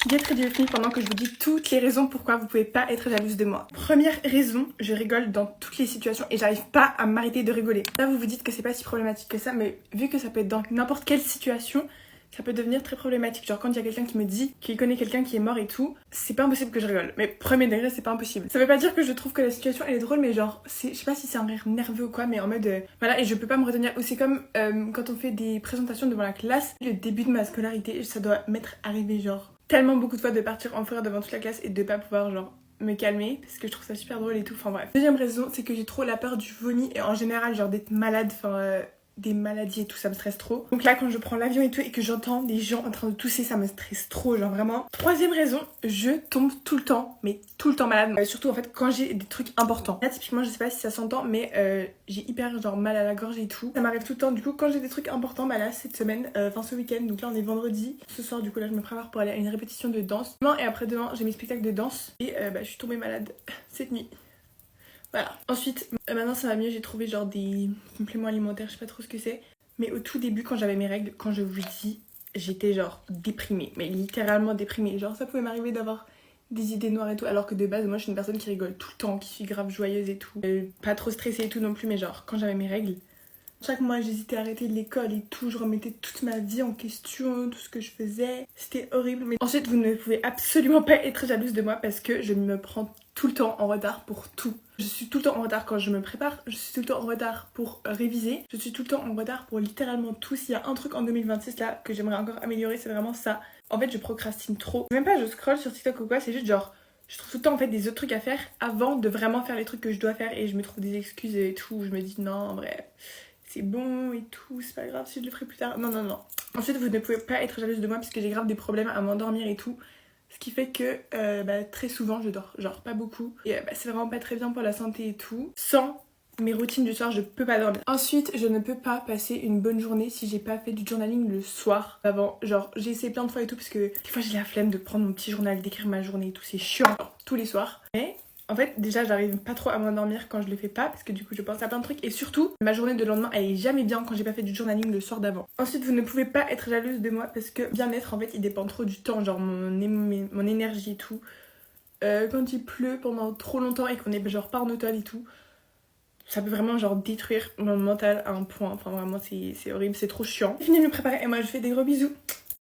Get ready with me pendant que je vous dis toutes les raisons pourquoi vous pouvez pas être jalouse de moi. Première raison, je rigole dans toutes les situations et j'arrive pas à m'arrêter de rigoler. Là vous vous dites que c'est pas si problématique que ça, mais vu que ça peut être dans n'importe quelle situation, ça peut devenir très problématique. Genre quand il y a quelqu'un qui me dit qu'il connaît quelqu'un qui est mort et tout, c'est pas impossible que je rigole. Mais premier degré, c'est pas impossible. Ça veut pas dire que je trouve que la situation elle est drôle, mais genre, je sais pas si c'est un rire nerveux ou quoi, mais en mode voilà, et je peux pas me retenir. Ou c'est comme quand on fait des présentations devant la classe, le début de ma scolarité, ça doit m'être arrivé genre tellement beaucoup de fois de partir en fureur devant toute la classe et de pas pouvoir genre me calmer parce que je trouve ça super drôle et tout, enfin bref. Deuxième raison, c'est que j'ai trop la peur du vomi et en général genre d'être malade, des maladies et tout, ça me stresse trop. Donc là quand je prends l'avion et tout et que j'entends des gens en train de tousser, ça me stresse trop, genre vraiment. Troisième raison, je tombe tout le temps, mais tout le temps malade. Surtout en fait quand j'ai des trucs importants. Là typiquement je sais pas si ça s'entend, mais j'ai hyper genre mal à la gorge et tout. Ça m'arrive tout le temps, du coup quand j'ai des trucs importants, bah là cette semaine, enfin ce week-end, donc là on est vendredi. Ce soir du coup là je me prépare pour aller à une répétition de danse. Demain et après-demain j'ai mes spectacles de danse et je suis tombée malade cette nuit. Voilà. Ensuite, maintenant ça va mieux, j'ai trouvé genre des compléments alimentaires, je sais pas trop ce que c'est. Mais au tout début, quand j'avais mes règles, quand je vous dis, j'étais genre déprimée. Mais littéralement déprimée. Genre ça pouvait m'arriver d'avoir des idées noires et tout. Alors que de base, moi je suis une personne qui rigole tout le temps, qui suis grave joyeuse et tout. Pas trop stressée et tout non plus, mais genre quand j'avais mes règles, chaque mois j'hésitais à arrêter l'école et tout. Je remettais toute ma vie en question, tout ce que je faisais. C'était horrible. Mais ensuite, vous ne pouvez absolument pas être jalouse de moi parce que je me prends tout le temps en retard pour tout. Je suis tout le temps en retard quand je me prépare, je suis tout le temps en retard pour réviser, je suis tout le temps en retard pour littéralement tout. S'il y a un truc en 2026 là que j'aimerais encore améliorer, c'est vraiment ça. En fait, je procrastine trop. Même pas je scroll sur TikTok ou quoi, c'est juste genre je trouve tout le temps en fait des autres trucs à faire avant de vraiment faire les trucs que je dois faire et je me trouve des excuses et tout. Je me dis non, en vrai, c'est bon et tout, c'est pas grave si je le ferai plus tard. Non, non, non. Ensuite, vous ne pouvez pas être jalouse de moi parce que j'ai grave des problèmes à m'endormir et tout. Ce qui fait que très souvent je dors genre pas beaucoup et c'est vraiment pas très bien pour la santé et tout. Sans mes routines du soir je peux pas dormir. Ensuite je ne peux pas passer une bonne journée si j'ai pas fait du journaling le soir avant. Genre j'ai essayé plein de fois et tout parce que des fois j'ai la flemme de prendre mon petit journal, d'écrire ma journée et tout, c'est chiant genre, tous les soirs. Mais en fait déjà j'arrive pas trop à m'endormir quand je le fais pas parce que du coup je pense à plein de trucs et surtout ma journée de lendemain elle est jamais bien quand j'ai pas fait du journaling le soir d'avant. Ensuite vous ne pouvez pas être jalouse de moi parce que bien-être en fait il dépend trop du temps, genre mon énergie et tout. Quand il pleut pendant trop longtemps et qu'on est genre pas en automne et tout, ça peut vraiment genre détruire mon mental à un point, enfin vraiment c'est horrible, c'est trop chiant. J'ai fini de me préparer et moi je fais des gros bisous.